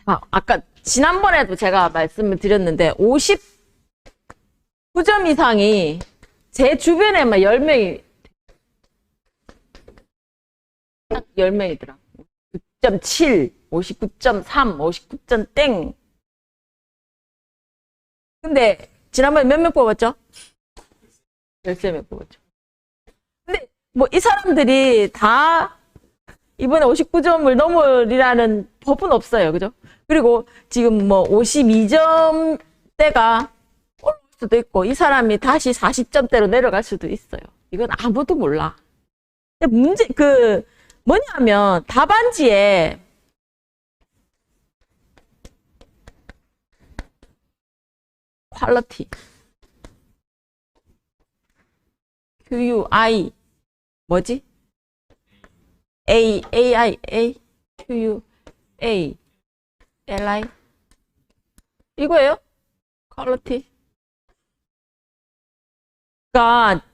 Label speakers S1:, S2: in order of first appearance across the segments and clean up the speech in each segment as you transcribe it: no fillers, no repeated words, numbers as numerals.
S1: 자, 아까 지난번에도 제가 말씀을 드렸는데 59점 이상이 제 주변에만 10명이 딱 10명이더라. 59.7, 59.3, 59점 땡. 근데 지난번에 몇 명 뽑았죠? 13명 뽑았죠. 근데 뭐 이 사람들이 다 이번에 59점을 넘으리라는 법은 없어요. 그죠? 그리고 지금 뭐 52점대가 올라올 수도 있고 이 사람이 다시 40점대로 내려갈 수도 있어요. 이건 아무도 몰라. 근데 문제 뭐냐면 답안지에 퀄리티 QUI 뭐지? AI QUA LI 이거예요? 퀄리티. 그러니까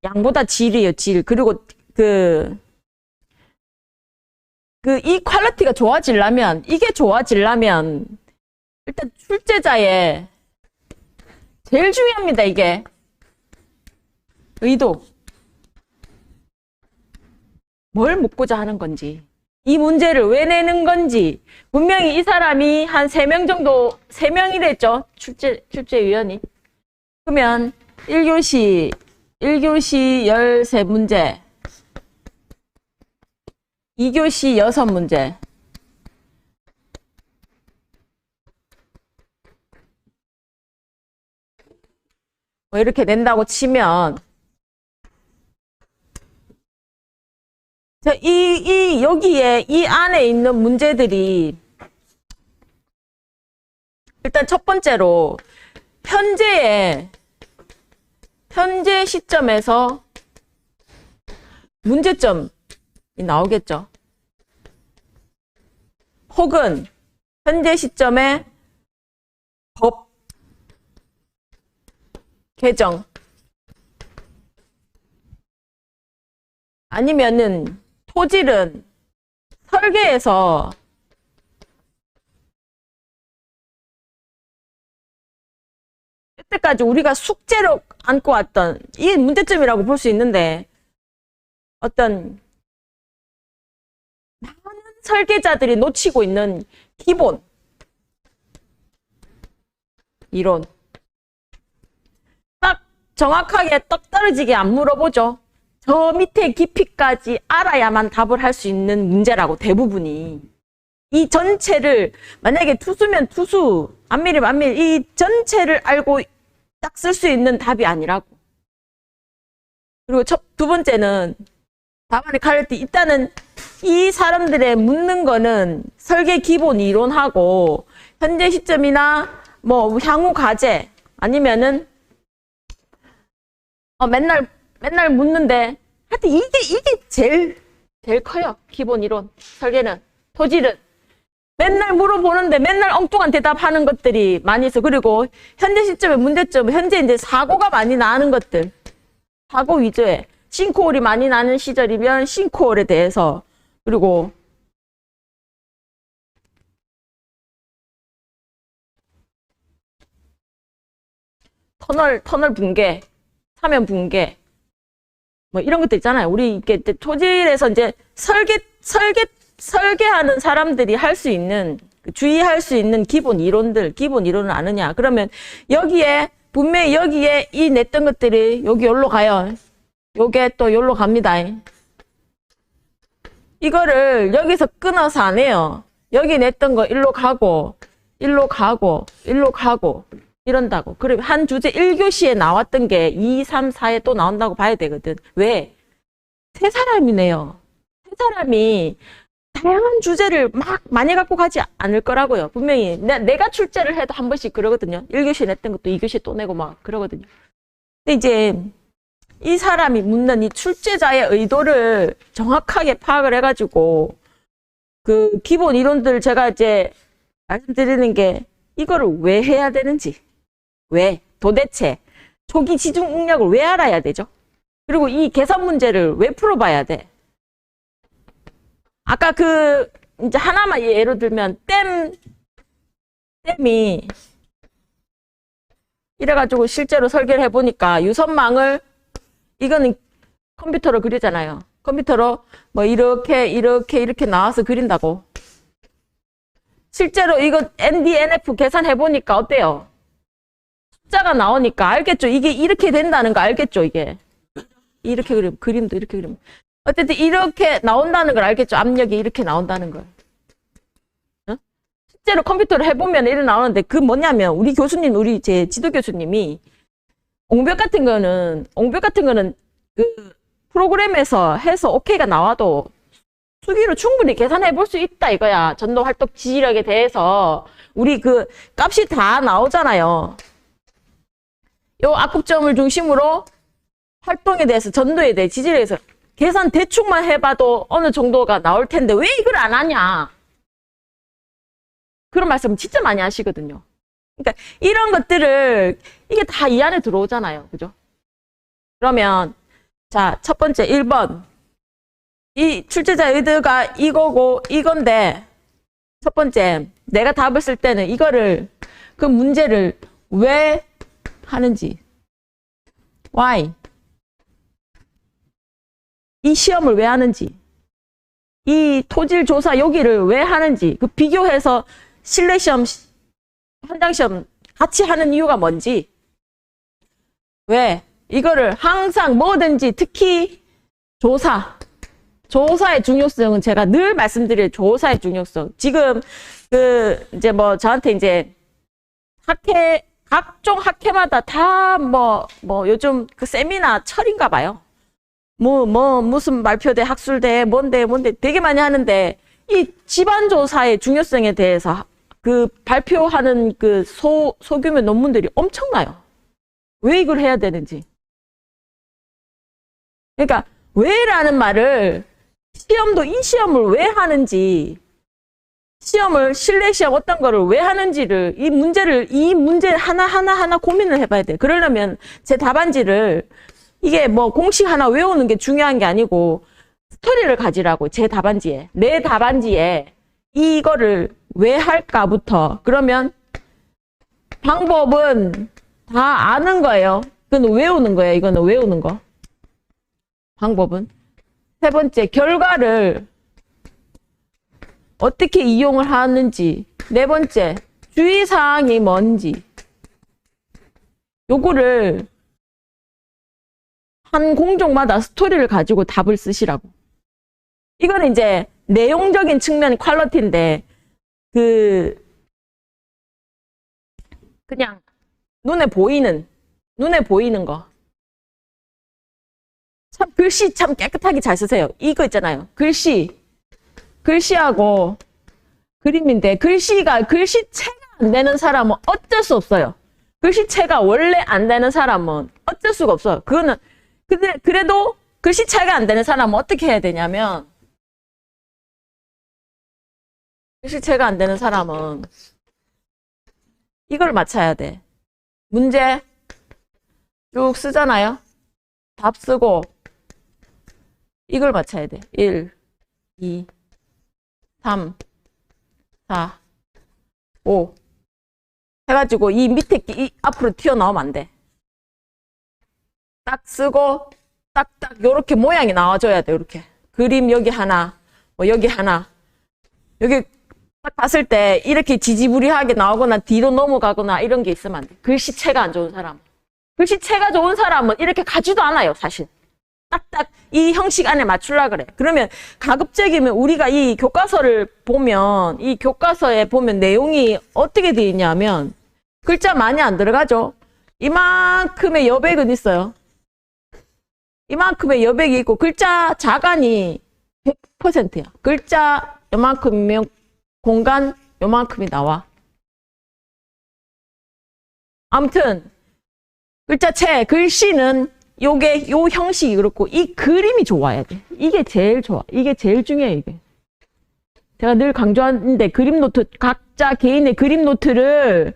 S1: 양보다 질이에요, 질. 그리고 이 퀄리티가 좋아지려면, 이게 좋아지려면 일단 출제자의 제일 중요합니다, 이게. 의도. 뭘 묻고자 하는 건지. 이 문제를 왜 내는 건지. 분명히 이 사람이 한 3명 정도, 3명이랬죠. 출제위원이. 그러면 1교시 13문제. 2교시 6문제. 뭐 이렇게 낸다고 치면, 여기에, 이 안에 있는 문제들이, 일단 첫 번째로, 현재 시점에서 문제점이 나오겠죠. 혹은, 현재 시점에 법 개정. 아니면은, 토질은 설계에서 이때까지 우리가 숙제로 안고 왔던 이 문제점이라고 볼 수 있는데 어떤 많은 설계자들이 놓치고 있는 기본 이론 딱 정확하게 떡 떨어지게 안 물어보죠. 저 밑에 깊이까지 알아야만 답을 할 수 있는 문제라고 대부분이. 이 전체를 만약에 투수면 투수, 안밀이면 안밀 이 전체를 알고 딱 쓸 수 있는 답이 아니라고. 그리고 두 번째는 답안에 가릴 때 일단은 이 사람들의 묻는 거는 설계 기본 이론하고 현재 시점이나 뭐 향후 과제 아니면은 맨날 묻는데 하여튼 이게 제일 커요. 기본 이론, 설계는. 토질은 맨날 물어보는데 맨날 엉뚱한 대답하는 것들이 많이 있어. 그리고 현재 시점의 문제점은 현재 이제 사고가 많이 나는 것들. 사고 위주의 싱크홀이 많이 나는 시절이면 싱크홀에 대해서 그리고 터널 붕괴, 사면 붕괴 뭐 이런 것도 있잖아요. 우리 이렇게 토질에서 이제 설계하는 사람들이 할 수 있는 주의할 수 있는 기본 이론을 아느냐? 그러면 여기에 분명히 여기에 이 냈던 것들이 여기 여기로 가요. 요게 또 여기로 갑니다. 이거를 여기서 끊어서 안 해요. 여기 냈던 거 일로 가고 이런다고. 그리고 한 주제 1교시에 나왔던 게 2, 3, 4에 또 나온다고 봐야 되거든. 왜? 세 사람이네요. 세 사람이 다양한 주제를 막 많이 갖고 가지 않을 거라고요. 분명히 내가 출제를 해도 한 번씩 그러거든요. 1교시 냈던 것도 2교시 또 내고 막 그러거든요. 근데 이제 이 사람이 묻는 이 출제자의 의도를 정확하게 파악을 해가지고 그 기본 이론들 제가 이제 말씀드리는 게 이거를 왜 해야 되는지, 왜 도대체 초기 지중 응력을 왜 알아야 되죠? 그리고 이 계산 문제를 왜 풀어봐야 돼? 아까 이제 하나만 예로 들면 쌤이 이래가지고 실제로 설계를 해보니까 유선망을, 이거는 컴퓨터로 그리잖아요. 컴퓨터로 뭐 이렇게 나와서 그린다고. 실제로 이거 NDNF 계산해보니까 어때요? 숫자가 나오니까 알겠죠? 이게 이렇게 된다는 거 알겠죠? 이게. 이렇게 그림도 이렇게 그리면. 어쨌든 이렇게 나온다는 걸 알겠죠? 압력이 이렇게 나온다는 걸. 응? 실제로 컴퓨터를 해보면 이렇게 나오는데 그 뭐냐면 우리 교수님, 우리 제 지도 교수님이 옹벽 같은 거는 그 프로그램에서 해서 오케이가 나와도 수기로 충분히 계산해 볼 수 있다 이거야. 전도 활동 지지력에 대해서 우리 그 값이 다 나오잖아요. 요 압축점을 중심으로 활동에 대해서, 전도에 대해, 지지력에 대해서 계산 대충만 해봐도 어느 정도가 나올 텐데 왜 이걸 안 하냐? 그런 말씀 진짜 많이 하시거든요. 그러니까 이런 것들을 이게 다 이 안에 들어오잖아요. 그죠? 그러면 자, 첫 번째 1번. 이 출제자 의도가 이거고 이건데, 첫 번째 내가 답을 쓸 때는 이거를, 그 문제를 왜 하는지, why, 이 시험을 왜 하는지, 이 토질 조사 여기를 왜 하는지, 그 비교해서 실내 시험, 현장 시험 같이 하는 이유가 뭔지, 왜 이거를 항상 뭐든지, 특히 조사의 중요성은 제가 늘 말씀드릴 조사의 중요성. 지금 이제 뭐 저한테 이제 각종 학회마다 다 요즘 그 세미나 철인가 봐요. 무슨 말표대, 학술대, 뭔데 되게 많이 하는데, 이 집안조사의 중요성에 대해서 그 발표하는 그 소규모 논문들이 엄청나요. 왜 이걸 해야 되는지. 그러니까 왜라는 말을, 시험도 이 시험을 왜 하는지, 시험을, 실내 시험 어떤 거를 왜 하는지를, 이 문제 하나 고민을 해봐야 돼. 그러려면 제 답안지를, 이게 뭐 공식 하나 외우는 게 중요한 게 아니고 스토리를 가지라고. 제 답안지에, 내 답안지에 이거를 왜 할까부터. 그러면 방법은 다 아는 거예요. 이거는 외우는 거예요. 이거는 외우는 거. 방법은. 세 번째, 결과를 어떻게 이용을 하는지. 네 번째, 주의사항이 뭔지. 요거를 한 공종마다 스토리를 가지고 답을 쓰시라고. 이거는 이제 내용적인 측면 퀄리티인데, 그냥 눈에 보이는 거. 참 글씨 참 깨끗하게 잘 쓰세요. 이거 있잖아요. 글씨하고 그림인데, 글씨체가 안 되는 사람은 어쩔 수 없어요. 글씨체가 원래 안 되는 사람은 어쩔 수가 없어요. 근데 그래도 글씨체가 안 되는 사람은 어떻게 해야 되냐면, 글씨체가 안 되는 사람은 이걸 맞춰야 돼. 문제 쭉 쓰잖아요. 답 쓰고 이걸 맞춰야 돼. 1, 2, 3, 4, 5 해가지고 이 밑에 이 앞으로 튀어나오면 안 돼. 딱 쓰고 딱딱 요렇게 모양이 나와줘야 돼. 요렇게 그림 여기 하나, 뭐 여기 하나, 여기 딱 봤을 때 이렇게 지지부리하게 나오거나 뒤로 넘어가거나 이런 게 있으면 안 돼. 글씨체가 안 좋은 사람. 글씨체가 좋은 사람은 이렇게 가지도 않아요, 사실. 딱딱 이 형식 안에 맞추려 그래. 그러면 가급적이면 우리가 이 교과서를 보면, 이 교과서에 보면 내용이 어떻게 되어 있냐면, 글자 많이 안 들어가죠? 이만큼의 여백은 있어요. 이만큼의 여백이 있고, 글자 자간이 100%야. 글자 요만큼이면 공간 요만큼이 나와. 아무튼 글자체, 글씨는 요 형식이 그렇고, 이 그림이 좋아야 돼. 이게 제일 좋아. 이게 제일 중요해, 이게. 제가 늘 강조하는데, 그림 노트, 각자 개인의 그림 노트를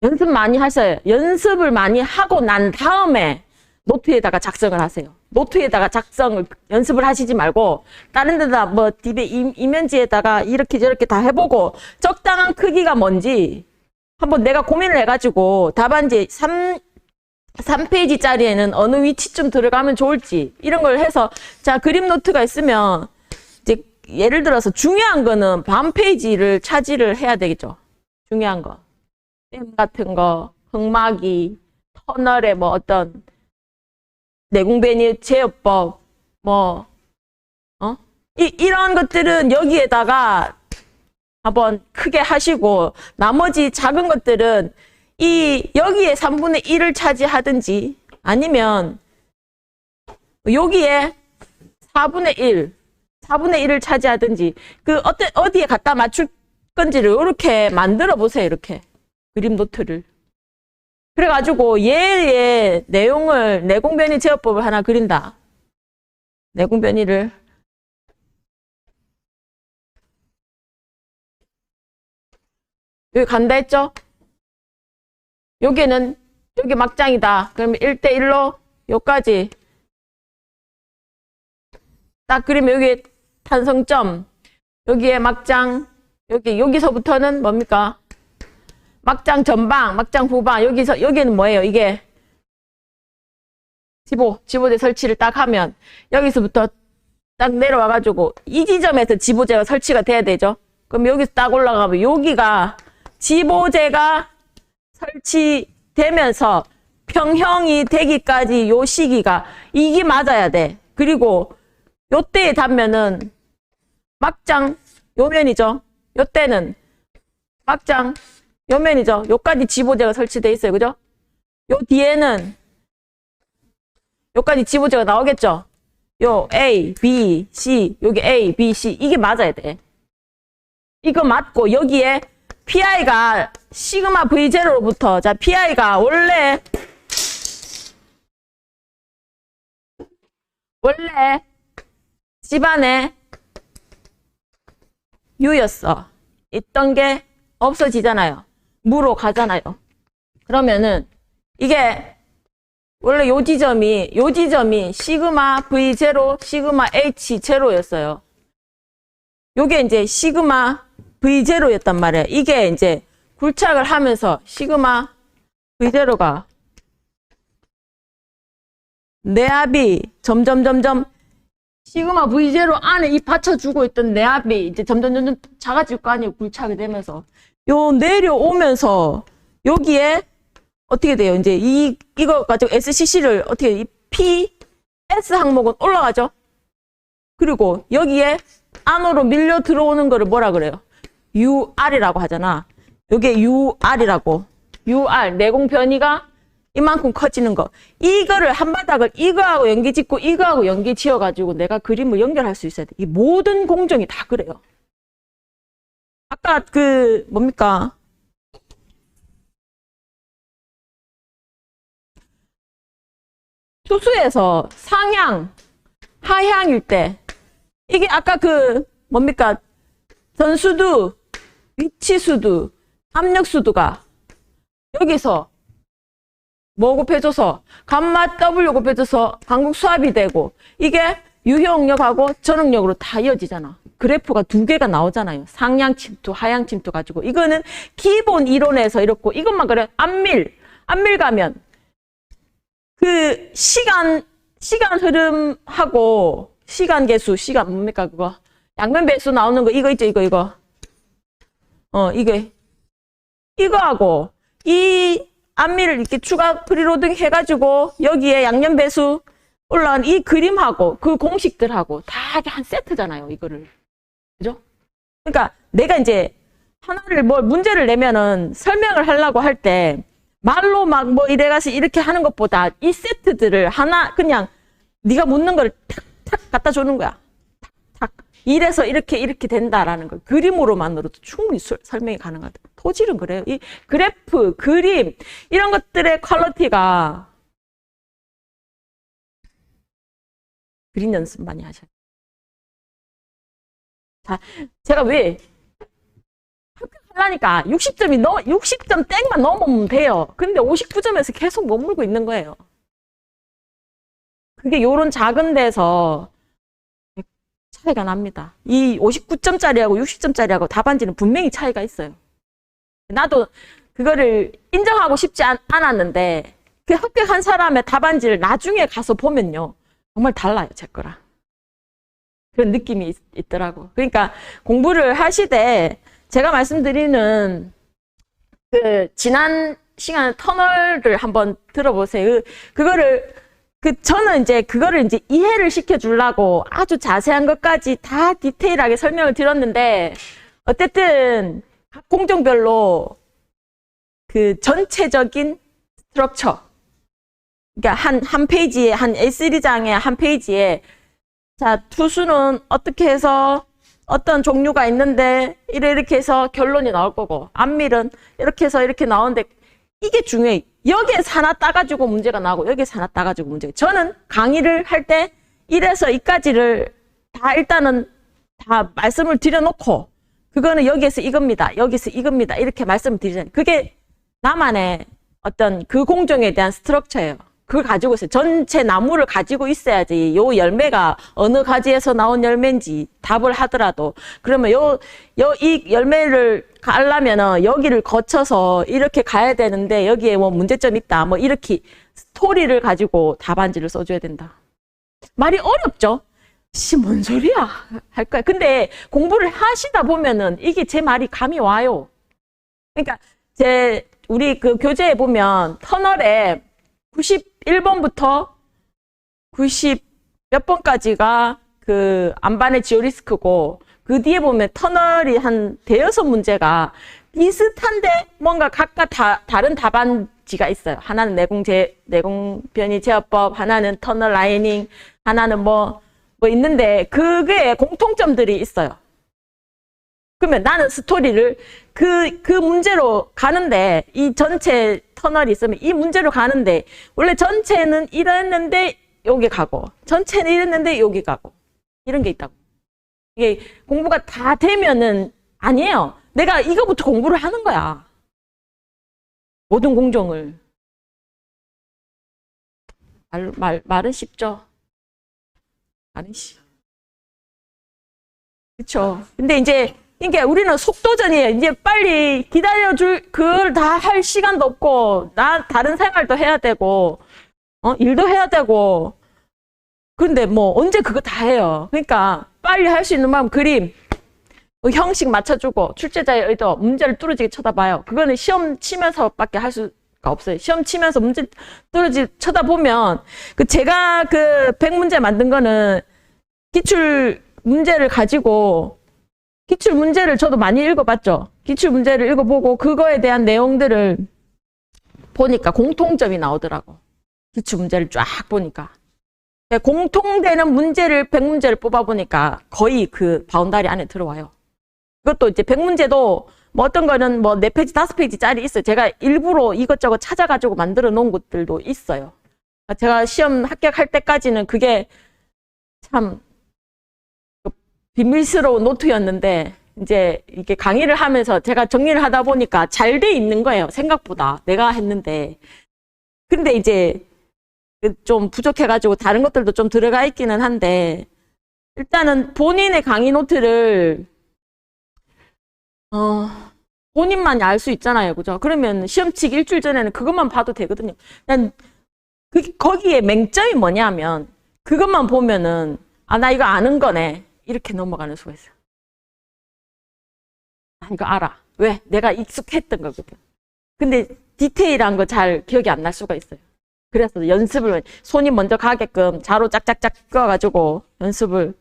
S1: 연습 많이 하셔요. 연습을 많이 하고 난 다음에 노트에다가 작성을 하세요. 노트에다가 작성을 연습을 하시지 말고 다른 데다 뭐 딥에 이면지에다가 이렇게 저렇게 다 해보고 적당한 크기가 뭔지 한번 내가 고민을 해가지고 답안지 3페이지짜리에는 어느 위치쯤 들어가면 좋을지 이런 걸 해서 자 그림 노트가 있으면 이제 예를 들어서 중요한 거는 반 페이지를 차지를 해야 되겠죠. 중요한 거. 댐 같은 거, 흙막이, 터널의 뭐 어떤 내공변이 제어법, 뭐, 이런 것들은 여기에다가 한번 크게 하시고, 나머지 작은 것들은 여기에 3분의 1을 차지하든지, 아니면, 여기에 4분의 1을 차지하든지, 어디에 갖다 맞출 건지를 이렇게 만들어 보세요, 이렇게. 그림 노트를. 그래가지고 얘의 내용을 내공변이 제어법을 하나 그린다. 내공변이를 여기 간다 했죠? 여기는 여기 막장이다. 그러면 1대1로 여기까지 딱 그리면 여기 탄성점 여기에 막장 여기서부터는 뭡니까? 막장 전방, 막장 후방, 여기는 뭐예요? 이게 지보제 설치를 딱 하면 여기서부터 딱 내려와가지고 이 지점에서 지보제가 설치가 돼야 되죠? 그럼 여기서 딱 올라가면 여기가 지보제가 설치되면서 평형이 되기까지 요 시기가 이게 맞아야 돼. 그리고 요때에 닿으면은 막장 요면이죠? 요때는 막장 요면이죠. 요까지 지보제가 설치되어 있어요. 그죠? 요 뒤에는 요까지 지보제가 나오겠죠? 요 A, B, C, 여기 A, B, C 이게 맞아야 돼. 이거 맞고 여기에 PI가 시그마 V0로부터 자 PI가 원래 집안에 U였어. 있던 게 없어지잖아요. 무로 가잖아요. 그러면은 이게 원래 요 지점이 시그마 V0, 시그마 H0였어요. 요게 이제 시그마 V0였단 말이에요. 이게 이제 굴착을 하면서 시그마 V0가 내압이 점점 시그마 V0 안에 이 받쳐주고 있던 내압이 이제 점점 작아질 거 아니에요. 굴착이 되면서. 요 내려오면서 여기에 어떻게 돼요? 이제 이거 가지고 SCC를 어떻게 이 PS 항목은 올라가죠? 그리고 여기에 안으로 밀려 들어오는 거를 뭐라 그래요? UR이라고 하잖아. 요게 UR이라고. UR 내공 변이가 이만큼 커지는 거. 이거를 한 바닥을 이거하고 연기 짓고 이거하고 연기 지어 가지고 내가 그림을 연결할 수 있어야 돼. 이 모든 공정이 다 그래요. 아까 뭡니까? 투수에서 상향, 하향일 때 이게 아까 뭡니까? 전수두, 위치수두, 압력수두가 여기서 뭐 곱해줘서 감마 W 곱해줘서 강국 수압이 되고 이게 유효응력하고 전응력으로 다 이어지잖아. 그래프가 두 개가 나오잖아요. 상향 침투, 하향 침투 가지고 이거는 기본 이론에서 이렇고 이것만 그래. 안밀 가면 그 시간 흐름하고 시간 계수, 뭡니까 그거 양면 배수 나오는 거 이거 있죠, 이거. 이거하고 이 안밀을 이렇게 추가 프리로딩 해가지고 여기에 양면 배수 올라간 이 그림하고 그 공식들하고 다 한 세트잖아요, 이거를. 그죠? 그러니까 내가 이제 하나를 문제를 내면은 설명을 하려고 할 때 말로 막 이래가서 이렇게 하는 것보다 이 세트들을 하나 그냥 네가 묻는 걸 탁탁 갖다 주는 거야. 탁탁. 이래서 이렇게 된다라는 걸 그림으로만으로도 충분히 설명이 가능하다. 토질은 그래요. 이 그래프, 그림 이런 것들의 퀄리티가 그림 연습 많이 하셔야 돼요. 자, 제가 왜 합격하려니까 60점 땡만 넘으면 돼요. 근데 59점에서 계속 머물고 있는 거예요. 그게 요런 작은 데서 차이가 납니다. 이 59점짜리하고 60점짜리하고 답안지는 분명히 차이가 있어요. 나도 그거를 인정하고 싶지 않았는데 그 합격한 사람의 답안지를 나중에 가서 보면요. 정말 달라요, 제 거랑. 그런 느낌이 있더라고. 그러니까 공부를 하시되 제가 말씀드리는 그 지난 시간에 터널을 한번 들어보세요. 저는 이제 그거를 이제 이해를 시켜주려고 아주 자세한 것까지 다 디테일하게 설명을 드렸는데, 어쨌든 각 공정별로 그 전체적인 스트럭처, 그러니까 한 페이지에, 한 A3장의 한 페이지에, 자, 투수는 어떻게 해서 어떤 종류가 있는데, 이렇게 해서 결론이 나올 거고, 안밀은 이렇게 해서 이렇게 나오는데, 이게 중요해. 여기에서 하나 따가지고 문제가 나오고 여기에서 하나 따가지고 문제가. 저는 강의를 할 때 1에서 2까지를 다 일단은 다 말씀을 드려놓고 그거는 여기에서 이겁니다. 여기서 이겁니다. 이렇게 말씀을 드리잖아요. 그게 나만의 어떤 그 공정에 대한 스트럭처예요. 그걸 가지고 있어요. 전체 나무를 가지고 있어야지 요 열매가 어느 가지에서 나온 열매인지 답을 하더라도, 그러면 이 열매를 가려면은 여기를 거쳐서 이렇게 가야 되는데 여기에 뭐 문제점 있다. 뭐 이렇게 스토리를 가지고 답안지를 써줘야 된다. 말이 어렵죠? 뭔 소리야? 할 거야. 근데 공부를 하시다 보면은 이게 제 말이 감이 와요. 그러니까 우리 그 교재에 보면 터널에 91번부터 90 몇 번까지가 그 안반의 지오리스크고, 그 뒤에 보면 터널이 한 대여섯 문제가 비슷한데 뭔가 각각 다른 답안지가 있어요. 하나는 내공 변이 제어법, 하나는 터널 라이닝, 하나는 뭐 있는데 그게 공통점들이 있어요. 그러면 나는 스토리를 그 문제로 가는데, 이 전체 터널이 있으면 이 문제로 가는데, 원래 전체는 이랬는데 여기 가고, 전체는 이랬는데 여기 가고, 이런 게 있다고. 이게 공부가 다 되면은 아니에요. 내가 이거부터 공부를 하는 거야. 모든 공정을. 말은 쉽죠. 말은 쉽. 그쵸. 근데 이제 이게 우리는 속도전이에요. 이제 빨리 그걸 다 할 시간도 없고, 다른 생활도 해야 되고, 일도 해야 되고. 근데 뭐 언제 그거 다 해요. 그러니까 빨리 할 수 있는 마음, 그림, 형식 맞춰주고, 출제자의 의도, 문제를 뚫어지게 쳐다봐요. 그거는 시험 치면서밖에 할 수가 없어요. 시험 치면서 문제 뚫어지게 쳐다보면, 제가 그 100문제 만든 거는 기출 문제를 가지고, 기출 문제를 저도 많이 읽어봤죠. 기출 문제를 읽어보고 그거에 대한 내용들을 보니까 공통점이 나오더라고. 기출 문제를 쫙 보니까. 공통되는 문제를 100문제를 뽑아보니까 거의 그 바운다리 안에 들어와요. 그것도 이제 100문제도 뭐 어떤 거는 뭐 4페이지, 5페이지짜리 있어요. 제가 일부러 이것저것 찾아가지고 만들어 놓은 것들도 있어요. 제가 시험 합격할 때까지는 그게 참 비밀스러운 노트였는데, 이제 이게 강의를 하면서 제가 정리를 하다 보니까 잘 돼 있는 거예요. 생각보다 내가 했는데. 근데 이제 좀 부족해가지고 다른 것들도 좀 들어가 있기는 한데, 일단은 본인의 강의 노트를 본인만이 알 수 있잖아요. 그죠? 그러면 시험 치기 일주일 전에는 그것만 봐도 되거든요. 난 거기에 맹점이 뭐냐면, 그것만 보면은 나 이거 아는 거네, 이렇게 넘어가는 수가 있어요. 이거 알아. 왜? 내가 익숙했던 거거든. 근데 디테일한 거 잘 기억이 안 날 수가 있어요. 그래서 연습을, 손이 먼저 가게끔 자로 짝짝짝 그어가지고 연습을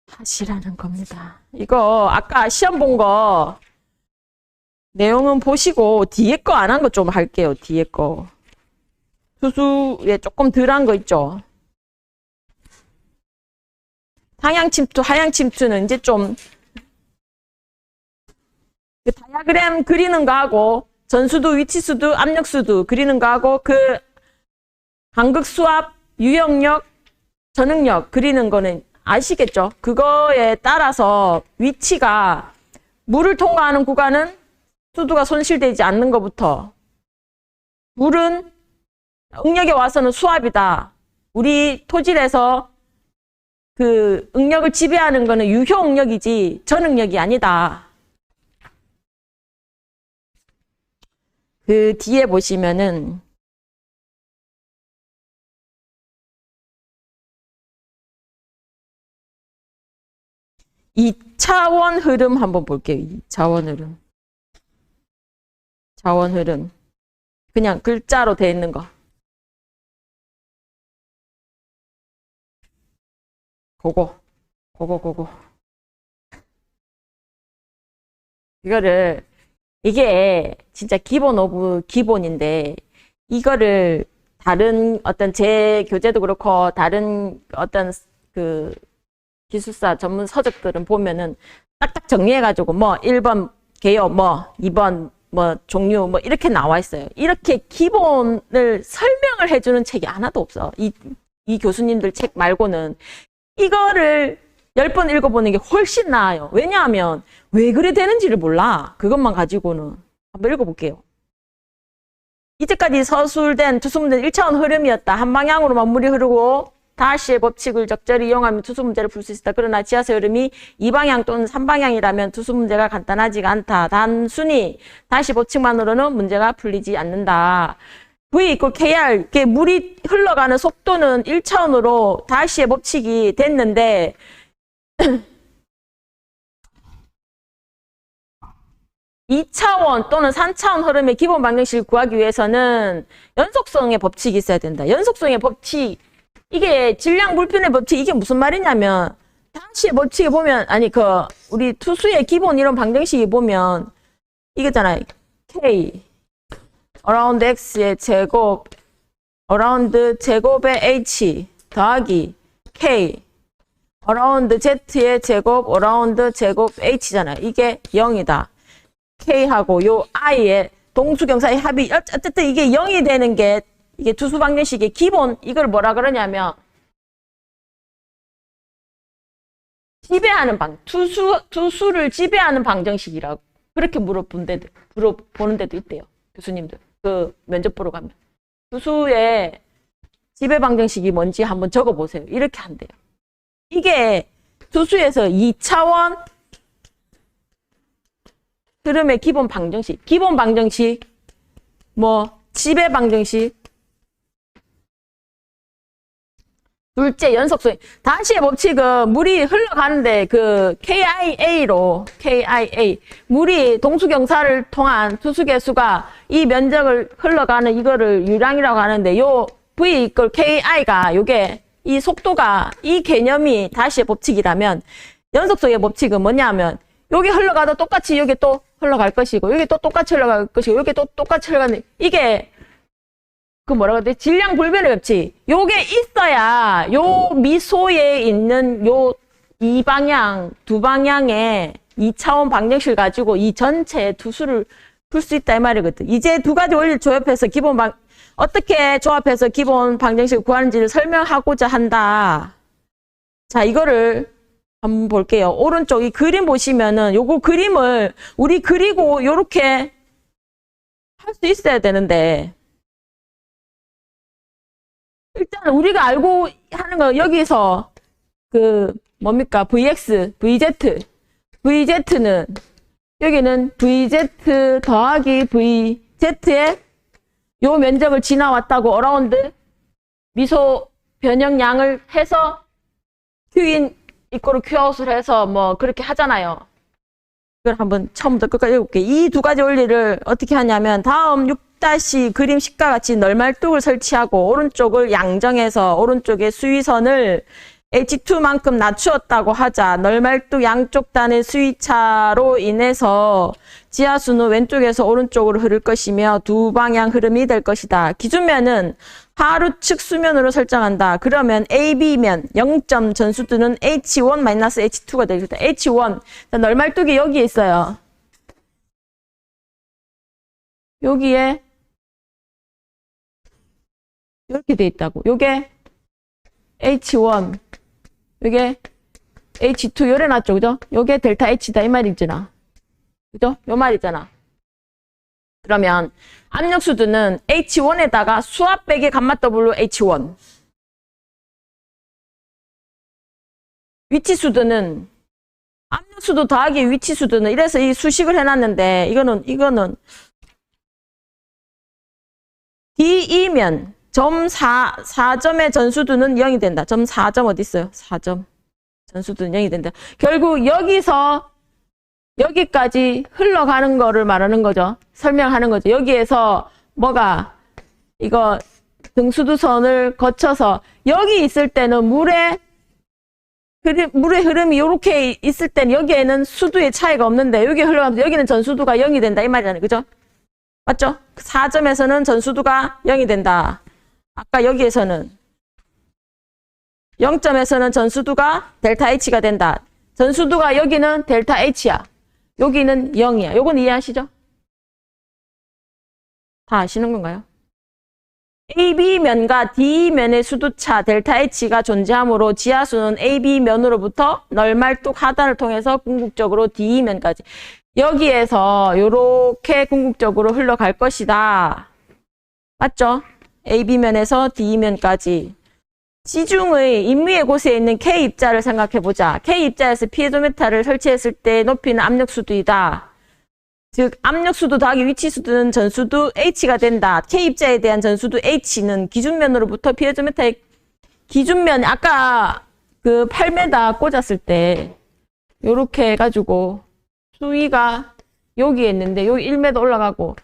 S1: 하시라는 겁니다. 이거 아까 시험 본 거 내용은 보시고 뒤에 거 안 한 거 좀 할게요. 뒤에 거. 수수에 조금 덜 한 거 있죠. 상향 침투, 하향 침투는 이제 좀 그 다이아그램 그리는 거하고, 전수도, 위치수도, 압력수도 그리는 거하고, 그 간극수압, 유형력, 전응력 그리는 거는 아시겠죠? 그거에 따라서 위치가, 물을 통과하는 구간은 수두가 손실되지 않는 것부터, 물은 응력에 와서는 수압이다. 우리 토질에서 그 응력을 지배하는 거는 유효 응력이지 전응력이 아니다. 그 뒤에 보시면은 이차원 흐름 한번 볼게요. 2차원 흐름. 차원 흐름. 그냥 글자로 돼 있는 거. 그거. 이게 진짜 기본 오브 기본인데, 이거를 다른 어떤 제 교재도 그렇고, 다른 어떤 그 기술사 전문 서적들은 보면은 딱딱 정리해가지고, 뭐, 1번 개요, 뭐, 2번 뭐, 종류, 뭐, 이렇게 나와 있어요. 이렇게 기본을 설명을 해주는 책이 하나도 없어. 이 교수님들 책 말고는. 이거를 10번 읽어보는 게 훨씬 나아요. 왜냐하면 왜 그래 되는지를 몰라. 그것만 가지고는. 한번 읽어볼게요. 이제까지 서술된 투수문제는 1차원 흐름이었다. 한 방향으로만 물이 흐르고 다시의 법칙을 적절히 이용하면 투수 문제를 풀 수 있다. 그러나 지하수 흐름이 2방향 또는 3방향이라면 투수 문제가 간단하지가 않다. 단순히 다시 법칙만으로는 문제가 풀리지 않는다. V 이퀄 KR, 이게 물이 흘러가는 속도는 1차원으로 다시의 법칙이 됐는데, 2차원 또는 3차원 흐름의 기본 방정식을 구하기 위해서는 연속성의 법칙이 있어야 된다. 연속성의 법칙, 이게 질량 불편의 법칙, 이게 무슨 말이냐면, 다시의 법칙에 보면, 우리 투수의 기본 이론 방정식이 보면, 이거잖아요. K. around x의 제곱, around 제곱의 h 더하기 k, around z의 제곱, around 제곱 h잖아요. 이게 0이다. k하고 요 i의 동수경사의 합이 어쨌든 이게 0이 되는 게 이게 투수 방정식의 기본, 이걸 뭐라 그러냐면 지배하는 투수를 지배하는 방정식이라고 그렇게 물어보는 데도 있대요. 교수님들. 그 면접 보러 가면 투수의 지배 방정식이 뭔지 한번 적어보세요. 이렇게 한대요. 이게 투수에서 2차원 흐름의 기본 방정식, 뭐 지배 방정식, 둘째 연속성. 다시의 법칙은 물이 흘러가는데 그 KIA로 물이 동수경사를 통한 투수계수가 이 면적을 흘러가는 이거를 유량이라고 하는데 요 V 이퀄 KI가 요게 이 속도가 이 개념이 다시의 법칙이라면 연속성의 법칙은 뭐냐면 여기 흘러가도 똑같이 여기 또 흘러갈 것이고 여기 또 똑같이 흘러갈 것이고 여기 또 똑같이 흘러가는 이게 그 뭐라고 해야 돼? 질량 불변의 법칙. 요게 있어야 요 미소에 있는 요 이 방향, 두 방향의 2차원 방정식을 가지고 이 전체 투수를 풀 수 있다 이 말이거든. 이제 두 가지 원리를 조합해서 어떻게 조합해서 기본 방정식을 구하는지를 설명하고자 한다. 자, 이거를 한번 볼게요. 오른쪽 이 그림 보시면은 요거 그림을 우리 그리고 요렇게 할 수 있어야 되는데 일단 우리가 알고 하는 거 여기서 그 뭡니까? VX, VZ. VZ는 여기는 VZ 더하기 VZ의 요 면적을 지나왔다고 어라운드 미소 변형량을 해서 Q인 이꼬르 Q아웃을 해서 뭐 그렇게 하잖아요. 이걸 한번 처음부터 끝까지 읽어볼게요. 이 두 가지 원리를 어떻게 하냐면 다음 6 그림 10과 같이 널말뚝을 설치하고 오른쪽을 양정해서 오른쪽의 수위선을 H2만큼 낮추었다고 하자. 널말뚝 양쪽 단의 수위차로 인해서 지하수는 왼쪽에서 오른쪽으로 흐를 것이며 두 방향 흐름이 될 것이다. 기준면은 하루 측 수면으로 설정한다. 그러면 AB면 0점 전수들은 H1-H2가 되겠다. H1. 널말뚝이 여기에 있어요. 여기에 이렇게 돼 있다고. 요게 H1, 요게 H2 요래 놨죠, 그죠? 요게 델타 H다 이 말이잖아. 그죠? 요 말이잖아. 그러면 압력수두는 H1에다가 수압백의 감마 W H1. 위치수도는 압력수도 더하기 위치수도는 이래서 이 수식을 해놨는데 이거는 D2면 점 4점의 전수도는 0이 된다. 점 4점 어디 있어요? 4점. 전수도는 0이 된다. 결국 여기서 여기까지 흘러가는 거를 말하는 거죠. 설명하는 거죠. 여기에서 뭐가 이거 등수도선을 거쳐서 여기 있을 때는 물의 흐름이 이렇게 있을 때는 여기에는 수도의 차이가 없는데 여기 흘러가면서 여기는 전수도가 0이 된다 이 말이잖아요. 그죠? 맞죠? 4점에서는 전수도가 0이 된다. 아까 여기에서는 0점에서는 전수도가 델타 H가 된다. 전수도가 여기는 델타 H야. 여기는 0이야. 요건 이해하시죠? 다 아시는 건가요? AB면과 D면의 수도차 델타 H가 존재하므로 지하수는 AB면으로부터 널말뚝 하단을 통해서 궁극적으로 D면까지 여기에서 요렇게 궁극적으로 흘러갈 것이다. 맞죠? AB면에서 D면까지. 지중의 인위의 곳에 있는 K입자를 생각해보자. K입자에서 피에조메타를 설치했을 때 높이는 압력수도이다. 즉 압력수도 더하기 위치수도는 전수도 H가 된다. K입자에 대한 전수도 H는 기준면으로부터 피에조메타의 기준면 아까 그 8m 꽂았을 때 요렇게 해가지고 수위가 여기에 있는데 여기 1m 올라가고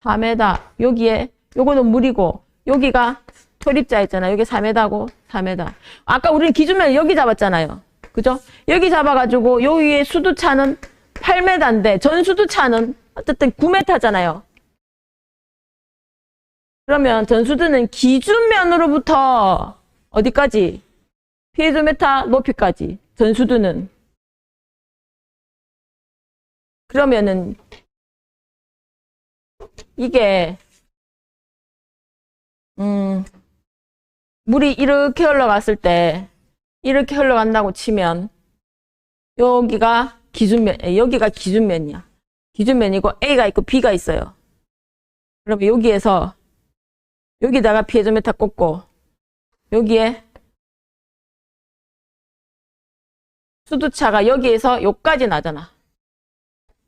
S1: 4m 여기에 요거는 물이고 여기가 초립자 있잖아요. 여기 4m고 4m. 아까 우리는 기준면 여기 잡았잖아요. 그죠? 여기 잡아가지고 요 위에 수도차는 8m인데 전수도차는 어쨌든 9m잖아요. 그러면 전수도는 기준면으로부터 어디까지? 피에조메타 높이까지. 전수도는. 그러면은 이게 물이 이렇게 흘러갔을 때 이렇게 흘러간다고 치면 여기가 기준면이야. 기준면이고 A가 있고 B가 있어요. 그러면 여기에서 여기다가 피에조메타 꽂고 여기에 수도차가 여기에서 여기까지 나잖아.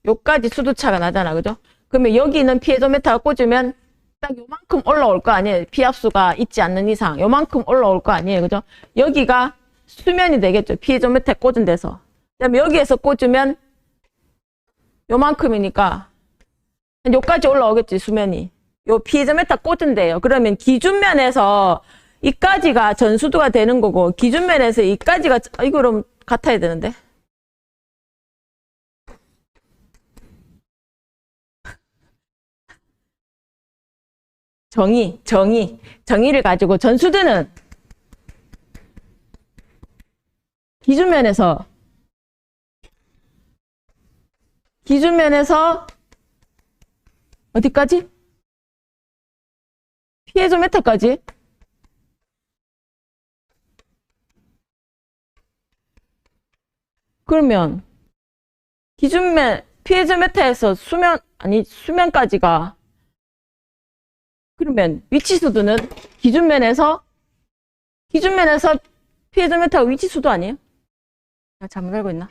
S1: 여기까지 수도차가 나잖아. 그죠? 그러면 여기는 피에조메타가 꽂으면 딱 요만큼 올라올 거 아니에요. 피압수가 있지 않는 이상 요만큼 올라올 거 아니에요. 그죠? 여기가 수면이 되겠죠. 피에조메타 꽂은 데서. 그다음에 여기에서 꽂으면 요만큼이니까 여기까지 올라오겠지. 수면이. 요 피에조메타 꽂은 데요. 그러면 기준면에서 이까지가 전수도가 되는 거고 기준면에서 이까지가 이거랑 같아야 되는데. 정의를 가지고 전수도는 기준면에서 어디까지? 피에조메타까지? 그러면 기준면 피에조메타에서 수면까지가 그러면 위치수도는 기준면에서 피에조메타가 위치수도 아니에요? 나 잘못 알고 있나?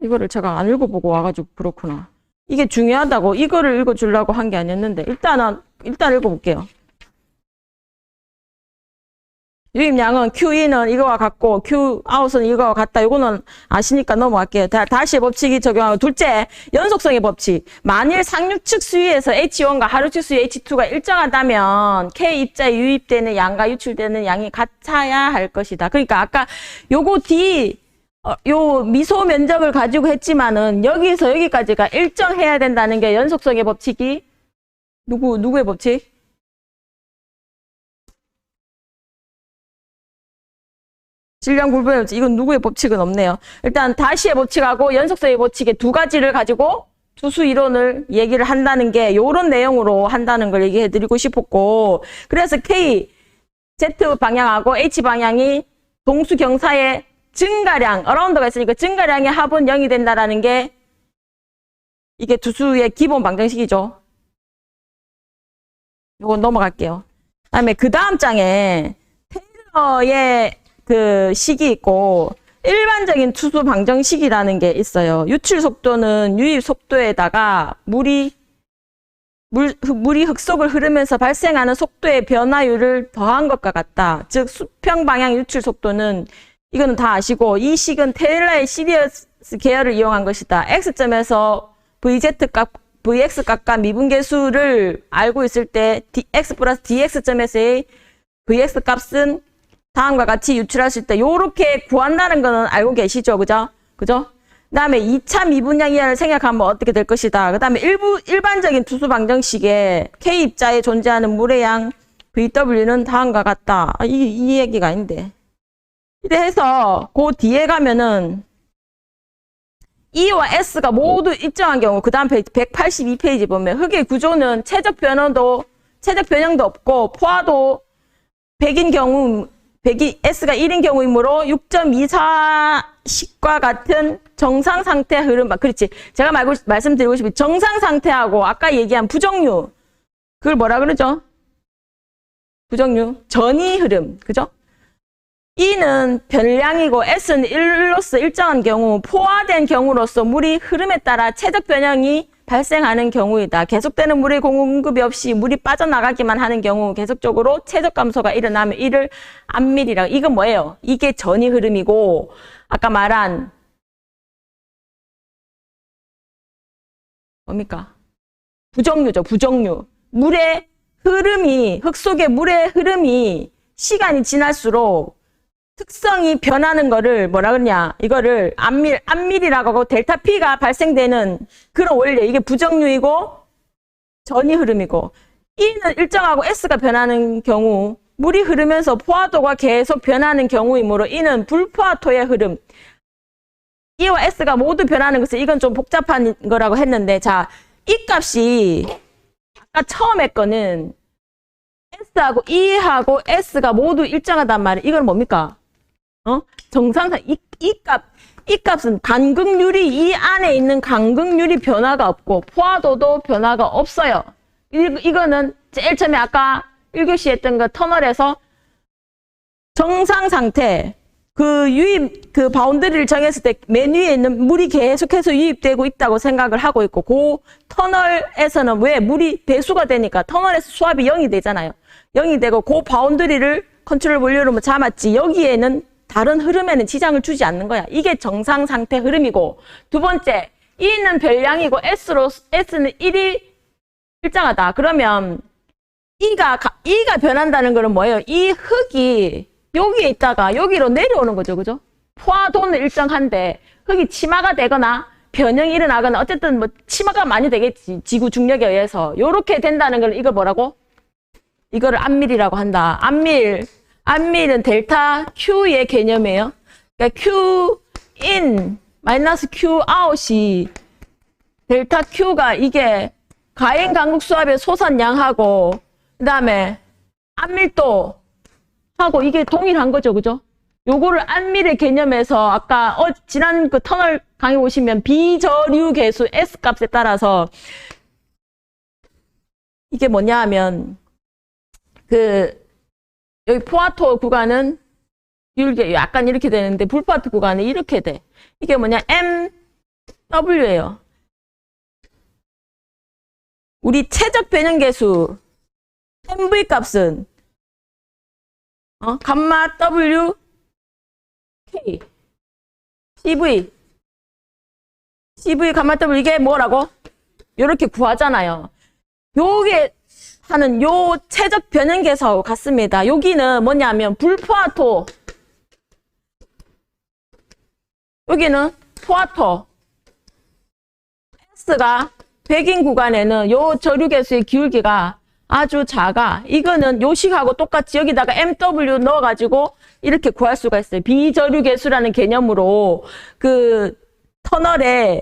S1: 이거를 제가 안 읽어보고 와가지고 그렇구나. 이게 중요하다고 이거를 읽어주려고 한 게 아니었는데 일단 읽어볼게요. 유입량은 QE는 이거와 같고 QOut은 이거와 같다. 이거는 아시니까 넘어갈게요. 다시의 법칙이 적용하고 둘째, 연속성의 법칙. 만일 상류측 수위에서 H1과 하류측 수위 H2가 일정하다면 K 입자에 유입되는 양과 유출되는 양이 같아야 할 것이다. 그러니까 아까 요거 요 미소 면적을 가지고 했지만은 여기서 여기까지가 일정해야 된다는 게 연속성의 법칙이 누구의 법칙? 질량 불변의 법칙. 이건 누구의 법칙은 없네요. 일단 다시의 법칙하고 연속성의 법칙의 두 가지를 가지고 투수 이론을 얘기를 한다는 게 요런 내용으로 한다는 걸 얘기해 드리고 싶었고 그래서 K, Z 방향하고 H 방향이 동수 경사의 증가량, 어라운드가 있으니까 증가량의 합은 0이 된다라는 게 이게 투수의 기본 방정식이죠. 요거 넘어갈게요. 그다음에 그 다음 장에 타이머의 그 식이 있고 일반적인 투수 방정식이라는 게 있어요. 유출 속도는 유입 속도에다가 물이 흙속을 흐르면서 발생하는 속도의 변화율을 더한 것과 같다. 즉 수평 방향 유출 속도는 이거는 다 아시고 이 식은 테일러의 시리어스 계열을 이용한 것이다. X점에서 Vx 값과 미분계수를 알고 있을 때 X 플러스 DX점에서의 Vx 값은 다음과 같이 유출할 수 있다. 요렇게 구한다는 거는 알고 계시죠? 그죠? 그 다음에 2차 미분량 이하를 생략하면 어떻게 될 것이다. 그 다음에 일반적인 투수 방정식에 K 입자에 존재하는 물의 양 VW는 다음과 같다. 이 얘기가 아닌데. 이래 해서 그 뒤에 가면은 E와 S가 모두 일정한 경우 그 다음 182페이지 보면 흙의 구조는 최적 변형도 없고 포화도 100인 경우 S가 1인 경우이므로 6.24식과 같은 정상 상태 흐름. 그렇지. 제가 말씀드리고 싶은 정상 상태하고 아까 얘기한 부정류. 그걸 뭐라 그러죠? 부정류. 전이 흐름. 그죠? E는 변량이고 S는 1로서 일정한 경우 포화된 경우로서 물이 흐름에 따라 최적 변형이 발생하는 경우이다. 계속되는 물의 공급이 없이 물이 빠져나가기만 하는 경우 계속적으로 최적 감소가 일어나면 이를 암밀이라고. 이건 뭐예요? 이게 전이 흐름이고 아까 말한 뭡니까? 부정류죠. 부정류. 물의 흐름이 흙 속의 물의 흐름이 시간이 지날수록 특성이 변하는 거를 뭐라 그러냐. 이거를 암밀이라고 하고 델타 P가 발생되는 그런 원리. 이게 부정류이고 전이 흐름이고 E는 일정하고 S가 변하는 경우 물이 흐르면서 포화도가 계속 변하는 경우이므로 E는 불포화토의 흐름. E와 S가 모두 변하는 것은 이건 좀 복잡한 거라고 했는데 자, 이 값이 아까 처음에 거는 S하고 E하고 S가 모두 일정하단 말이에요. 이건 뭡니까? 정상상 이 값은 간극률이 이 안에 있는 간극률이 변화가 없고 포화도도 변화가 없어요. 이거는 제일 처음에 아까 1교시 했던 거 터널에서 정상 상태 그 유입 그 바운더리를 정했을 때 맨 위에 있는 물이 계속해서 유입되고 있다고 생각을 하고 있고 그 터널에서는 왜 물이 배수가 되니까 터널에서 수압이 0이 되잖아요. 0이 되고 그 바운더리를 컨트롤 볼륨으로 잡았지 여기에는 다른 흐름에는 지장을 주지 않는 거야. 이게 정상 상태 흐름이고 두 번째 E는 별량이고 S는 1이 일정하다. 그러면 E가 변한다는 거는 뭐예요? 이 흙이 여기에 있다가 여기로 내려오는 거죠. 그죠? 포화도는 일정한데 흙이 치마가 되거나 변형이 일어나거나 어쨌든 뭐 치마가 많이 되겠지. 지구 중력에 의해서. 요렇게 된다는 걸 이걸 뭐라고? 이거를 암밀이라고 한다. 암밀은 델타 Q의 개념이에요. 그러니까 Q in 마이너스 Q out이 델타 Q가 이게 가행 강국 수압의 소산량하고 그다음에 암밀도 하고 이게 동일한 거죠. 그죠? 요거를 암밀의 개념에서 아까 지난 그 터널 강의 보시면 비저류 계수 S 값에 따라서 이게 뭐냐 하면 여기 포화토 구간은 이렇게 약간 이렇게 되는데 불포화토 구간은 이렇게 돼. 이게 뭐냐? MW예요. 우리 최적 변형 계수 MV 값은 감마 W K CV 감마 W 이게 뭐라고? 요렇게 구하잖아요. 요게 하는 요 최적 변형 계수하고 같습니다. 여기는 뭐냐면 불포화토 여기는 포화토 S가 100인 구간에는 요 저류계수의 기울기가 아주 작아. 이거는 요식하고 똑같이 여기다가 MW 넣어가지고 이렇게 구할 수가 있어요. 비저류계수라는 개념으로 그 터널에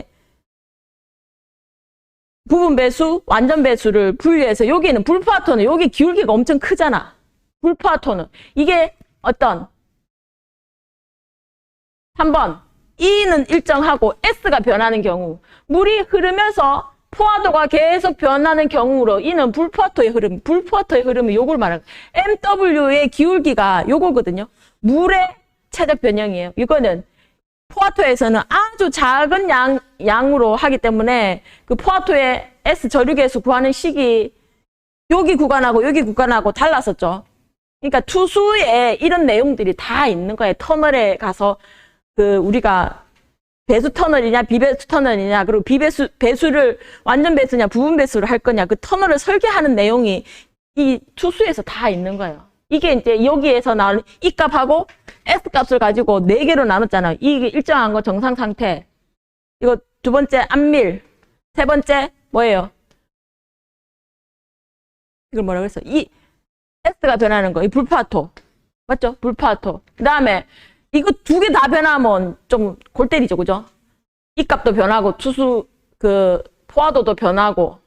S1: 부분 배수, 완전 배수를 분리해서 여기는 불포화토는 여기 기울기가 엄청 크잖아. 불포화토는 이게 어떤 3번 E는 일정하고 S가 변하는 경우 물이 흐르면서 포화도가 계속 변하는 경우로 이는 불포화토의 흐름, 불포화토의 흐름이 요걸 말하는 거예요. MW의 기울기가 요거거든요. 물의 최적 변형이에요. 이거는 포화토에서는 아주 작은 양으로 하기 때문에 그 포화토의 S 저류계에서 구하는 식이 여기 구간하고 달랐었죠. 그러니까 투수에 이런 내용들이 다 있는 거예요. 터널에 가서 그 우리가 배수 터널이냐 비배수 터널이냐 그리고 배수를 완전 배수냐 부분 배수를 할 거냐 그 터널을 설계하는 내용이 이 투수에서 다 있는 거예요. 이게 이제 여기에서 나오는 이 값하고 S 값을 가지고 4개로 나눴잖아요. 이게 일정한 거 정상 상태. 이거 두 번째 안밀. 세 번째 뭐예요? 이걸 뭐라고 했어? 이 S가 변하는 거. 이 불포화토. 맞죠? 불포화토. 그 다음에 이거 2개 다 변하면 좀 골 때리죠. 그죠? 이 값도 변하고 투수 그 포화도도 변하고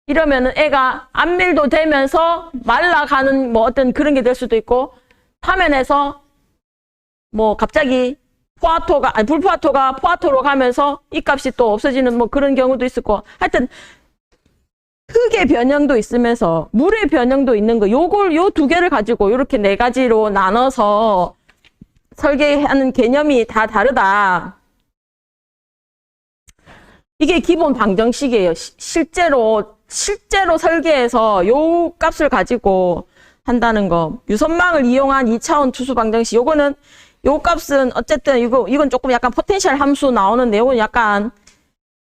S1: 이러면은 애가 안밀도 되면서 말라가는 뭐 어떤 그런 게 될 수도 있고 화면에서 뭐 갑자기 포화토가 아니 불포화토가 포화토로 가면서 이 값이 또 없어지는 뭐 그런 경우도 있을 거. 하여튼 흙의 변형도 있으면서 물의 변형도 있는 거. 요걸 요 2개를 가지고 이렇게 4가지로 나눠서 설계하는 개념이 다 다르다. 이게 기본 방정식이에요. 실제로 설계해서 요 값을 가지고 한다는 거. 유선망을 이용한 2차원 투수 방정식. 요거는 요 값은 어쨌든 이건 조금 약간 포텐셜 함수 나오는데 요건 약간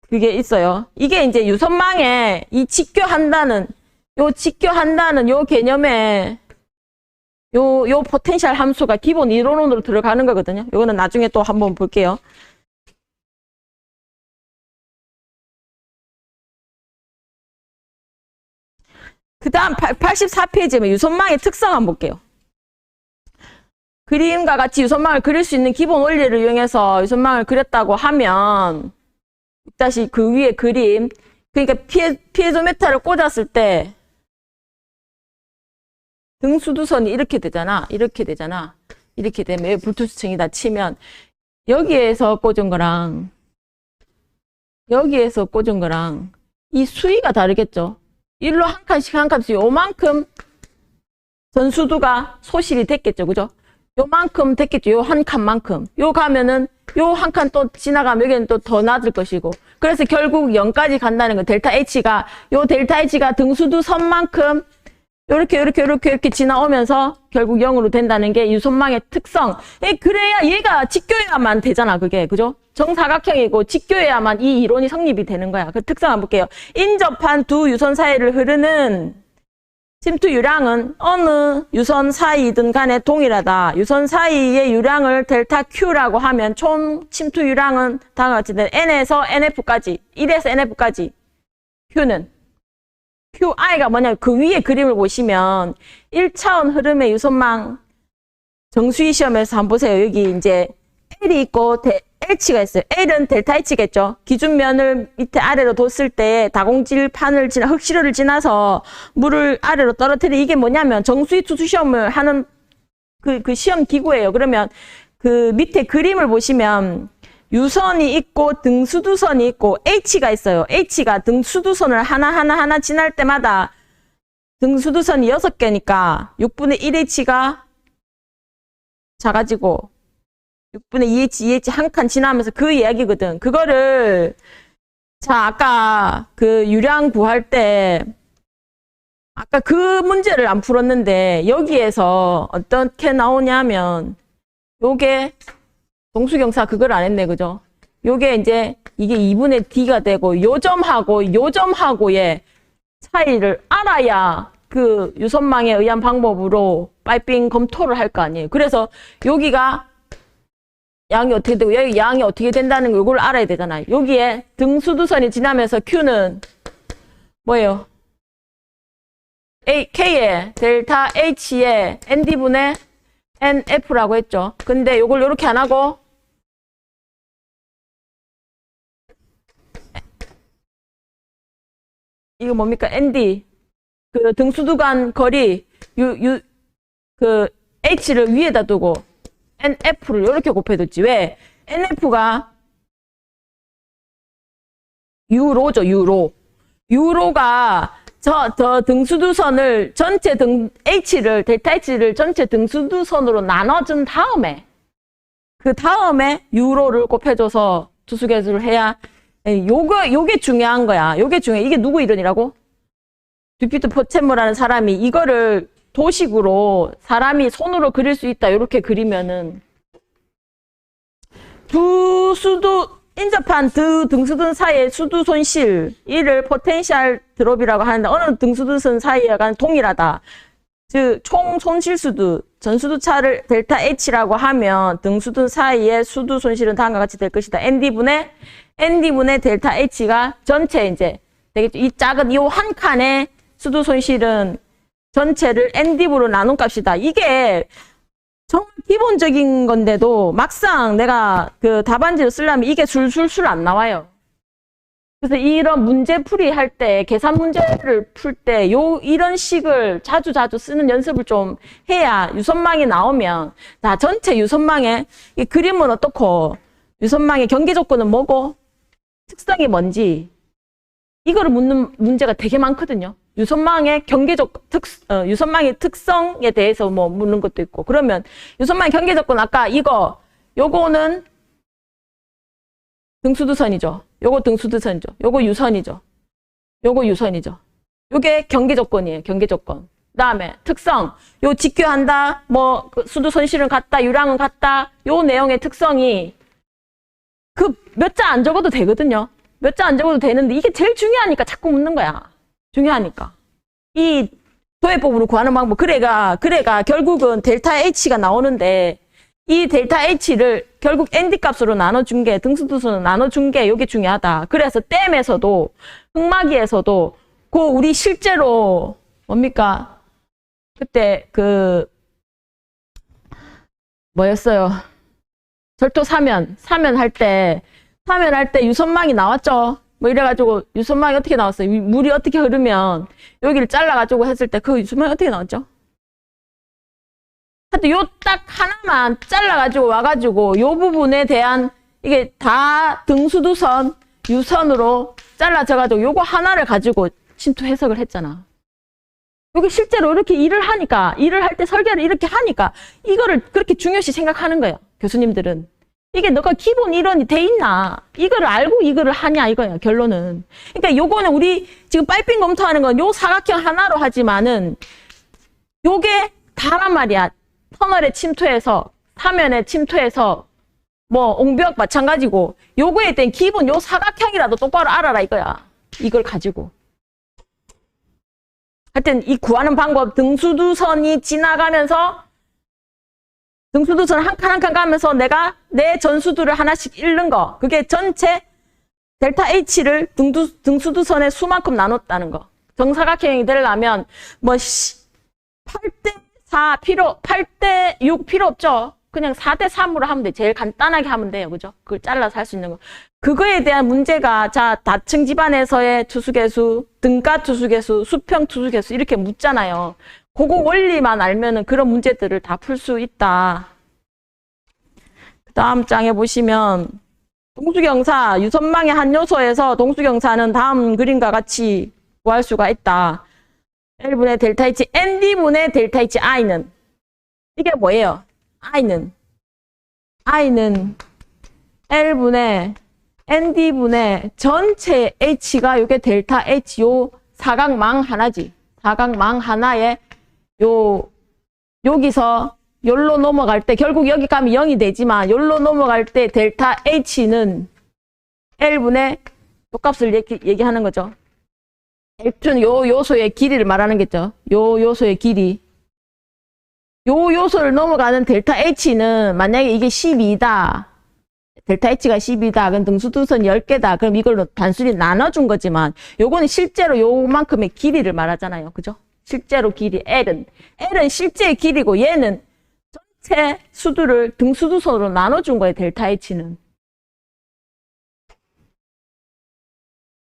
S1: 그게 있어요. 이게 이제 유선망에 이 직교한다는 요 개념에 요 포텐셜 함수가 기본 이론으로 들어가는 거거든요. 요거는 나중에 또 한번 볼게요. 그 다음 84페이지에 유선망의 특성 한번 볼게요. 그림과 같이 유선망을 그릴 수 있는 기본 원리를 이용해서 유선망을 그렸다고 하면 다시 그 위에 그림 그러니까 피에조메타를 꽂았을 때 등수두선이 이렇게 되잖아. 이렇게 되면 불투수층이다 치면 여기에서 꽂은 거랑 이 수위가 다르겠죠. 일로 한 칸씩 요만큼 전수두가 소실이 됐겠죠. 그죠? 요만큼 됐겠죠. 요 한 칸만큼. 요 가면은 요 한 칸 또 지나가면 여기는 또 더 낮을 것이고. 그래서 결국 0까지 간다는 거. 델타 H가 등수두 선만큼 요렇게 지나오면서 결국 0으로 된다는 게 유선망의 특성. 그래야 얘가 직교해야만 되잖아. 그게. 그죠? 정사각형이고 직교해야만 이 이론이 성립이 되는 거야. 그 특성 한번 볼게요. 인접한 두 유선 사이를 흐르는 침투 유량은 어느 유선 사이든 간에 동일하다. 유선 사이의 유량을 델타 Q라고 하면 총 침투 유량은 다음과 같이 N에서 NF까지, 1에서 NF까지. QI가 뭐냐면 그 위에 그림을 보시면 1차원 흐름의 유선망 정수위 시험에서 한번 보세요. 여기 이제 L이 있고 H가 있어요. L은 델타 H겠죠. 기준면을 밑에 아래로 뒀을 때 다공질판을 흙시루를 지나서 물을 아래로 떨어뜨리 이게 뭐냐면 정수위 투수 시험을 하는 그 시험 기구예요. 그러면 그 밑에 그림을 보시면 유선이 있고 등수두선이 있고 H가 있어요. H가 등수두선을 하나 지날 때마다 등수두선이 6개니까 6분의 1H가 작아지고 6분의 2H 한 칸 지나면서 그 이야기거든. 그거를 자 아까 그 유량 구할 때 아까 그 문제를 안 풀었는데 여기에서 어떻게 나오냐면 요게 동수경사 그걸 안 했네. 그죠? 요게 이제 이게 2분의 D가 되고 요 점하고의 차이를 알아야 그 유선망에 의한 방법으로 파이핑 검토를 할 거 아니에요. 그래서 여기가 양이 어떻게 되고 여기 양이 어떻게 된다는 거 이걸 알아야 되잖아요. 여기에 등수두선이 지나면서 Q는 뭐예요? K에 델타 H에 ND분의 NF라고 했죠. 근데 요걸 이렇게 안 하고 이거 뭡니까? ND 그 등수두 간 거리 그 H를 위에다 두고 NF를 이렇게 곱해뒀지. 왜? NF가 유로죠, 유로. 유로가 저 등수두선을 전체 H를, 델타 H를 전체 등수두선으로 나눠준 다음에, 그 다음에 유로를 곱해줘서 투수계수를 해야, 요게 중요한 거야. 요게 중요해. 이게 누구 이론이라고? 듀피트 포체무라는 사람이 이거를 도식으로 사람이 손으로 그릴 수 있다. 이렇게 그리면은, 인접한 두 등수둔 사이의 수두 손실, 이를 포텐셜 드롭이라고 하는데, 어느 등수둔 사이가 동일하다. 즉, 총 손실 수두, 전수두 차를 델타 H라고 하면 등수둔 사이의 수두 손실은 다음과 같이 될 것이다. ND분의 델타 H가 전체 이제 되겠죠. 이 작은 이 한 칸의 수두 손실은 전체를 ND분으로 나눈 값이다. 이게 정말 기본적인 건데도 막상 내가 그 답안지를 쓰려면 이게 술술술 안 나와요. 그래서 이런 문제풀이 할 때, 계산 문제를 풀 때, 이런 식을 자주 쓰는 연습을 좀 해야 유선망이 나오면, 자, 전체 유선망의 이 그림은 어떻고, 유선망의 경계 조건은 뭐고, 특성이 뭔지, 이거를 묻는 문제가 되게 많거든요. 유선망의 유선망의 특성에 대해서 뭐 묻는 것도 있고. 그러면 유선망의 경계 조건 아까 요거는 등수두선이죠. 요거 등수두선이죠. 요거 유선이죠. 요거 유선이죠. 요게 경계 조건이에요. 경계 조건. 그다음에 특성. 요 직교한다. 뭐 수두 손실은 같다. 유량은 같다. 요 내용의 특성이 그 몇 자 안 적어도 되거든요. 몇 자 안 적어도 되는데 이게 제일 중요하니까 자꾸 묻는 거야. 중요하니까. 이 도해법으로 구하는 방법. 그래가 결국은 델타 H가 나오는데 이 델타 H를 결국 ND 값으로 나눠준 게, 등수두수는 나눠준 게 이게 중요하다. 그래서 댐에서도, 흑마기에서도, 우리 실제로, 뭡니까? 그때 뭐였어요? 절도 사면 할 때 유선망이 나왔죠? 뭐 이래가지고 유선망이 어떻게 나왔어요? 물이 어떻게 흐르면 여기를 잘라가지고 했을 때 그 유선망이 어떻게 나왔죠? 하여튼 요 딱 하나만 잘라가지고 와가지고 요 부분에 대한 이게 다 등수두선, 유선으로 잘라져가지고 요거 하나를 가지고 침투 해석을 했잖아. 여기 실제로 이렇게 일을 할 때 설계를 이렇게 하니까 이거를 그렇게 중요시 생각하는 거예요. 교수님들은. 이게 너가 기본 이론이 돼 있나? 이거를 알고 이거를 하냐 이거야, 결론은. 그러니까 요거는 우리 지금 파이핑 검토하는 건 요 사각형 하나로 하지만은 요게 다란 말이야. 터널에 침투해서, 사면에 침투해서, 뭐, 옹벽 마찬가지고, 요거에 대한 기본 요 사각형이라도 똑바로 알아라 이거야. 이걸 가지고. 하여튼, 이 구하는 방법, 등수두선이 지나가면서, 등수두선 한 칸 한 칸 가면서 내가 내 전수두를 하나씩 읽는 거. 그게 전체 델타 H를 등수두선의 수만큼 나눴다는 거. 정사각형이 되려면, 뭐, 8대 6 필요 없죠. 그냥 4대 3으로 하면 돼. 제일 간단하게 하면 돼요. 그죠? 그걸 잘라서 할 수 있는 거. 그거에 대한 문제가, 자, 다층 집안에서의 투수계수, 등가 투수계수, 수평 투수계수, 이렇게 묻잖아요. 그거 원리만 알면은 그런 문제들을 다 풀 수 있다. 그 다음 장에 보시면, 동수경사, 유선망의 한 요소에서 동수경사는 다음 그림과 같이 구할 수가 있다. L분의 델타 H, ND분의 델타 H, I는 이게 뭐예요? I는 L분의 ND분의 전체 H가 이게 델타 H, 요 사각망 하나지. 사각망 하나에 여기서 열로 넘어갈 때 결국 여기 가면 0이 되지만 열로 넘어갈 때 델타 H는 L분의 요값을 얘기하는 거죠. X는 요 요소의 길이를 말하는 거죠. 요 요소의 길이. 요 요소를 넘어가는 델타 H는 만약에 이게 12다. 델타 H가 12다. 그럼 등수두선 10개다. 그럼 이걸로 단순히 나눠준 거지만 요거는 실제로 요만큼의 길이를 말하잖아요. 그죠? 실제로 길이 L은 실제의 길이고 얘는 전체 수두를 등수두선으로 나눠준 거예요. 델타 H는.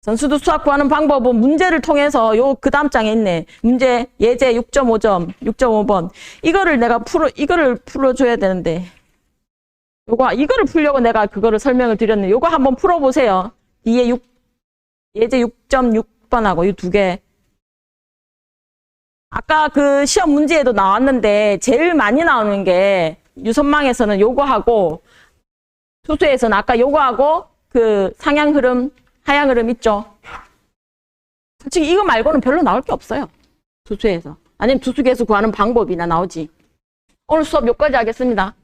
S1: 전수두 수학 구하는 방법은 문제를 통해서 그 다음 장에 있네. 문제 예제 6.5점, 6.5번. 이거를 풀어줘야 되는데. 이거를 풀려고 내가 그거를 설명을 드렸는데, 요거 한번 풀어보세요. 뒤에 예제 6.6번하고 이 두 개. 아까 그 시험 문제에도 나왔는데 제일 많이 나오는 게 유선망에서는 요거하고 수수에서는 아까 요거하고 그 상향 흐름, 하향 흐름 있죠? 솔직히 이거 말고는 별로 나올 게 없어요. 수수에서. 아니면 투수계수 구하는 방법이나 나오지. 오늘 수업 여기까지 하겠습니다.